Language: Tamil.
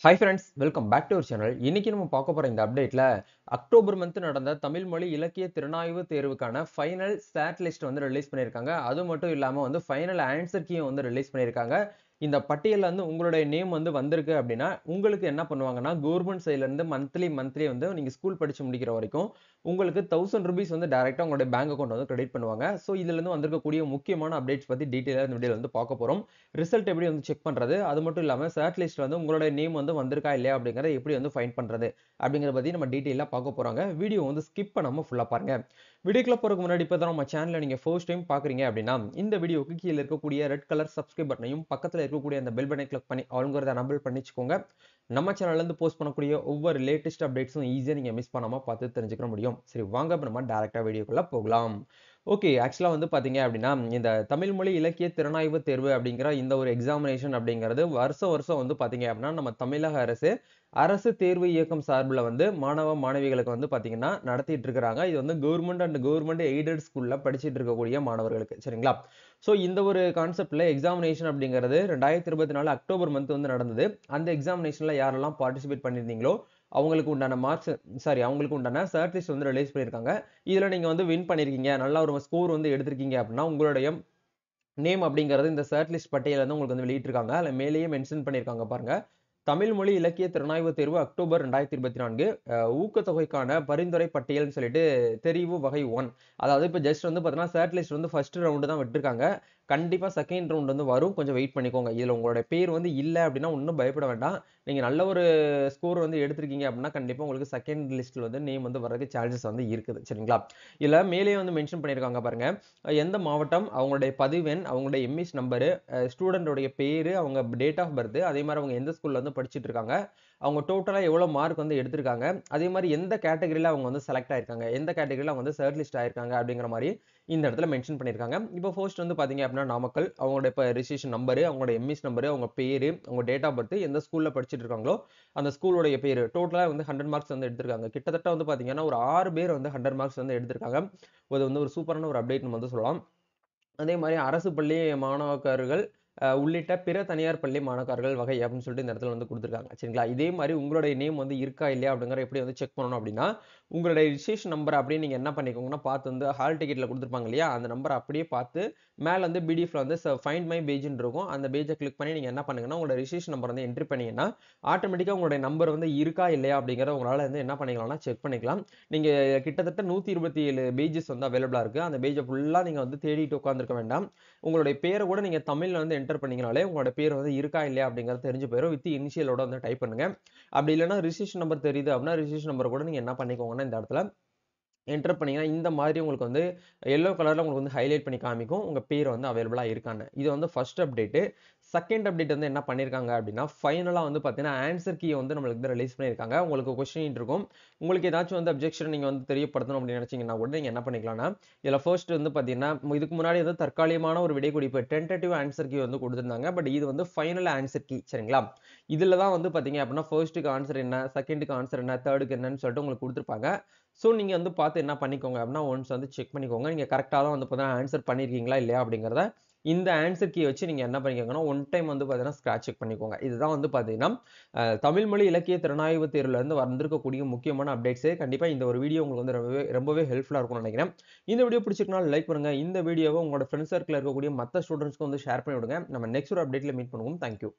Hi friends, welcome back to our channel. இன்னைக்கு நம்ம பார்க்க போற இந்த அப்டேட்ல அக்டோபர் மந்த் நடந்த தமிழ் மொழி இலக்கிய திறனாய்வு தேர்வுக்கான ஃபைனல் ஸ்டாட் லிஸ்ட் வந்து ரிலீஸ் பண்ணியிருக்காங்க. அது மட்டும் இல்லாம வந்து ஃபைனல் ஆன்சர் கீயும் வந்து ரிலீஸ் பண்ணியிருக்காங்க. இந்த பட்டியல்ல வந்து உங்களுடைய நேம் வந்து வந்திருக்கு அப்படின்னா, உங்களுக்கு என்ன பண்ணுவாங்கன்னா, கவர்மெண்ட் சைட்ல இருந்து மந்த்லி வந்து நீங்க ஸ்கூல் படிச்சு முடிக்கிற வரைக்கும் உங்களுக்கு ₹1000 வந்து டைரக்ட்டா உங்களுடைய பேங்க் அக்கவுண்ட் வந்து கிரெடிட் பண்ணுவாங்க. ஸோ இதுல இருந்து வந்திருக்கக்கூடிய முக்கியமான அப்டேட்ஸ் பத்தி டீடைலா இந்த வீடியோல வந்து பார்க்க போறோம். ரிசல்ட் எப்படி வந்து செக் பண்றது? அது மட்டும் இல்லாம சர்ச் லிஸ்ட்ல வந்து உங்களுடைய நேம் வந்து வந்திருக்கா இல்லையா அப்படிங்கறத எப்படி வந்து ஃபைண்ட் பண்றது? அப்படிங்கறத பத்தி நம்ம டீடைலா பார்க்க போறாங்க. வீடியோ வந்து ஸ்கிப் பண்ணாம ஃபுல்லா பாருங்க. வீடியோக்குள்ள போறதுக்கு முன்னாடி இப்ப தான் நம்ம சேனலை நீங்க ஃபர்ஸ்ட் டைம் பாக்குறீங்க அப்படின்னா, இந்த வீடியோக்கு கீழ இருக்கக்கூடிய ரெட் கலர் சப்ஸ்கிரைப் பட்டனையும், பக்கத்துல இருக்கக்கூடிய அந்த பெல் பட்டனை கிளிக் பண்ணி ஆல்ங்கிறத எனேபிள் பண்ணி வச்சுக்கோங்க. நம்ம சேனல்ல இருந்து போஸ்ட் பண்ணக்கூடிய ஒவ்வொரு லேட்டஸ்ட் அப்டேட்ஸும் ஈஸியா நீங்க மிஸ் பண்ணாம பார்த்து தெரிஞ்சுக்க முடியும். சரி வாங்க இப்ப நம்ம டைரக்ட்டா வீடியோக்குள்ள போகலாம். ஓகே. ஆக்சுவலா வந்து பார்த்தீங்க அப்படின்னா, இந்த தமிழ் மொழி இலக்கிய திறனாய்வு தேர்வு அப்படிங்கிற இந்த ஒரு எக்ஸாமினேஷன் அப்படிங்கிறது வருஷம் வருஷம் வந்து பார்த்தீங்க அப்படின்னா, நம்ம தமிழக அரசு, அரசு தேர்வு இயக்கம் சார்புல வந்து மாணவ, மாணவிகளுக்கு வந்து பார்த்தீங்கன்னா நடத்திட்டு இருக்கிறாங்க. இது வந்து கவர்ன்மென்ட் அண்ட் கவர்ன்மென்ட் எய்டட் ஸ்கூல்ல படிச்சிட்டு இருக்கக்கூடிய மாணவர்களுக்கு. சரிங்களா? ஸோ இந்த ஒரு கான்செப்ட்ல எக்ஸாமினேஷன் அப்படிங்கிறது 2024 அக்டோபர் மந்த் வந்து நடந்தது. அந்த எக்ஸாமினேஷன்ல யாரெல்லாம் பார்ட்டிசிபேட் பண்ணியிருந்தீங்களோ, அவங்களுக்கு உண்டான மார்க்ஸ் அவங்களுக்கு உண்டான சர்ட் லிஸ்ட் வந்து ரிலீஸ் பண்ணியிருக்காங்க. இதுல நீங்க வந்து வின் பண்ணியிருக்கீங்க. நல்ல ஒரு ஸ்கோர் வந்து எடுத்திருக்கீங்க அப்படின்னா, உங்களுடைய நேம் அப்படிங்கிறது இந்த சர்ட் லிஸ்ட் பட்டியல்ல வந்து உங்களுக்கு வந்து வெளியிட்டிருக்காங்க. அதுல மேலேயே மென்ஷன் பண்ணியிருக்காங்க பாருங்க. தமிழ் மொழி இலக்கிய திறனாய்வு தேர்வு அக்டோபர் 2024 ஊக்கத்தொகைக்கான பரிந்துரை பட்டியல்னு சொல்லிட்டு தெரிவு வகை 1. அதாவது இப்ப ஜஸ்ட் வந்து பார்த்தீங்கன்னா, சர்ட் லிஸ்ட் வந்து ஃபர்ஸ்ட் ரவுண்டு தான் விட்டுருக்காங்க. கண்டிப்பா செகண்ட் ரவுண்ட் வந்து வரும். கொஞ்சம் வெயிட் பண்ணிக்கோங்க. இதுல உங்களுடைய பேர் வந்து இல்ல அப்படின்னா ஒண்ணும் பயப்பட வேண்டாம். நீங்க நல்ல ஒரு ஸ்கோர் வந்து எடுத்திருக்கீங்க அப்படின்னா, கண்டிப்பா உங்களுக்கு செகண்ட் லிஸ்ட்ல வந்து நேம் வந்து வரதுக்கு சான்சஸ் வந்து இருக்குது. சரிங்களா? இதுல மேலேயே வந்து மென்ஷன் பண்ணியிருக்காங்க பாருங்க. எந்த மாவட்டம், அவங்களுடைய பதிவு எண், அவங்களுடைய எம்இஸ் நம்பரு, ஸ்டூடண்ட் உடைய பேரு, அவங்க டேட் ஆஃப் பர்த், அதே மாரி அவங்க எந்த ஸ்கூல்ல வந்து படிச்சுட்டு இருக்காங்க, அவங்க டோட்டலா எவ்வளவு மார்க் வந்து எடுத்திருக்காங்க, அதே மாரி எந்த கேட்டகரியில அவங்க வந்து செலக்ட் ஆயிருக்காங்க, எந்த கேட்டகரியில அவங்க வந்து ஷார்ட் லிஸ்ட் ஆயிருக்காங்க அப்படிங்கிற மாரி இந்த இடத்துல மென்ஷன் பண்ணியிருக்காங்க. இப்போ ஃபர்ஸ்ட் வந்து பாத்தீங்க அப்படின்னா நாமக்கல், அவங்களுடைய ரிஜிஸ்ட்ரேஷன் நம்பரு, அவங்களோட எம்இஸ் நம்பரு, அவங்க பேரு, அவங்க டேட் ஆஃப் பர்த், எந்த ஸ்கூல்ல படிச்சுட்டு இருக்காங்களோ அந்த ஸ்கூலோடைய பேரு, டோட்டலா வந்து 100 மார்க்ஸ் வந்து எடுத்திருக்காங்க. கிட்டத்தட்ட வந்து பாத்தீங்கன்னா ஒரு 6 பேர் வந்து 100 மார்க்ஸ் வந்து எடுத்திருக்காங்க. இது வந்து ஒரு சூப்பரான ஒரு அப்டேட் நம்ம வந்து சொல்லலாம். அதே மாரி அரசு பள்ளி மாணாக்கர்கள் உள்ளிட்ட பிற தனியார் பள்ளி மாணாக்கர்கள் வகை அப்படின்னு சொல்லிட்டு இந்த இடத்துல வந்து குடுத்துருக்காங்க. சரிங்களா? இதே மாரி உங்களுடைய நேம் வந்து இருக்கா இல்லையா அப்படிங்கிற எப்படி வந்து செக் பண்ணணும் அப்படின்னா, உங்களுடைய ரிஜிஸ்ட்ரேஷன் நம்பர் அப்படியே நீங்க என்ன பண்ணிக்கோங்கன்னா, பார்த்து வந்து ஹால் டிக்கெட்ல குடுத்துருப்பாங்க இல்லையா? அந்த நம்பர அப்படியே பார்த்து மேல வந்து பிடிஎஃப்ல வந்து ஃபைண்ட் மை பேஜ்ன்னு இருக்கும். அந்த பேஜ கிளிக் பண்ணி நீங்க என்ன பண்ணுங்கன்னா, உங்களோட ரிஜிஸ்ட்ரேஷன் நம்பர் வந்து என்ட்ரி பண்ணீங்கன்னா, ஆட்டோமேட்டிக்கா உங்களுடைய நம்பர் வந்து இருக்கா இல்லையா அப்படிங்கிறத உங்களால வந்து என்ன பண்ணிக்கலாம்னா செக் பண்ணிக்கலாம். நீங்க கிட்டத்தட்ட 127 பேஜஸ் வந்து அவைலபிளா இருக்கு. அந்த பேஜ ஃபுல்லா நீங்க வந்து தேடிட்டு உட்கார்ந்திருக்க வேண்டாம். உங்களுடைய பேர கூட நீங்க தமிழ்ல வந்து என்டர் பண்ணீங்கனாலே, உங்களோட பேர் வந்து இருக்கா இல்லையா அப்படிங்கிறது தெரிஞ்சு போயிரும். வித் இனிஷியலோட வந்து டைப் பண்ணுங்க. அப்படி இல்லன்னா ரிஜிஸ்ட்ரேஷன் நம்பர் தெரியுது அப்படின்னா, ரிஜிஸ்ட்ரேஷன் நம்பர் கூட நீங்க என்ன பண்ணிக்கோங்கன்னா, இந்த இடத்துல என்டர் பண்ணீங்கன்னா, இந்த மாதிரி உங்களுக்கு வந்து எல்லோ கலர்ல உங்களுக்கு வந்து ஹைலைட் பண்ணி காமிக்கும். உங்க பேர் வந்து அவைலபிளா இருக்கான்னு. இது வந்து ஃபர்ஸ்ட் அப்டேட். செகண்ட் அப்டேட் வந்து என்ன பண்ணியிருக்காங்க அப்படின்னா, ஃபைனலா வந்து பார்த்தீங்கன்னா, ஆன்சர் கீய வந்து நம்மளுக்கு வந்து ரிலீஸ் பண்ணியிருக்காங்க. உங்களுக்கு கொஸ்டின் இருக்கும். உங்களுக்கு ஏதாச்சும் வந்து அப்ஜெக்ஷன் நீங்க வந்து தெரியப்படுத்தணும் அப்படின்னு நினைச்சீங்கன்னா கூட நீங்க என்ன பண்ணிக்கலாம்னா, இதுல ஃபர்ஸ்ட் வந்து பார்த்தீங்கன்னா, இதுக்கு முன்னாடி வந்து தற்காலிகமான ஒரு விடைக்குறிப்பு டென்டேட்டிவ் ஆன்சர் கீ வந்து குடுத்திருந்தாங்க. பட் இது வந்து ஃபைனல் ஆன்சர் கீ. சரிங்களா? இதுல தான் வந்து பார்த்தீங்க அப்படின்னா, ஃபர்ஸ்ட்க்கு ஆன்சர் என்ன, செகண்ட்க்கு ஆன்சர் என்ன, தேர்ட்க்கு என்னன்னு சொல்லிட்டு உங்களுக்கு குடுத்திருப்பாங்க. ஸோ நீங்க வந்து பார்த்து என்ன பண்ணிக்கோங்க அப்படின்னா, ஒன்ஸ் வந்து செக் பண்ணிக்கோங்க. நீங்க கரெக்ட்டா தான் வந்து பார்த்தீங்கன்னா, ஆன்சர் பண்ணியிருக்கீங்களா இல்லையா அப்படிங்கிறத, இந்த ஆன்சர் கீ வச்சு நீங்க என்ன பண்ணிக்கோங்கன்னா, ஒன் டைம் வந்து பார்த்தீங்கன்னா, ஸ்க்ராட்ச் செக் பண்ணிக்கோங்க. இதுதான் வந்து பார்த்தீங்கன்னா, தமிழ் மொழி இலக்கிய திறனாய்வு தேர்வுல இருந்து வந்திருக்கக்கூடிய முக்கியமான அப்டேட்ஸு. கண்டிப்பா இந்த ஒரு வீடியோ உங்களுக்கு வந்து ரொம்பவே ரொம்பவே ஹெல்ப்ஃபுல்லா இருக்கும்னு நினைக்கிறேன். இந்த வீடியோ பிடிச்சிருக்கனால லைக் பண்ணுங்க. இந்த வீடியோவ உங்களோட ஃப்ரெண்ட்ஸ் சர்க்கிள்ல இருக்கக்கூடிய மத்த ஸ்டூடண்ட்ஸ்க்கும் வந்து ஷேர் பண்ணி விடுங்க. நம்ம நெக்ஸ்ட் ஒரு அப்டேட்ல மீட் பண்ணுவோம். Thank you.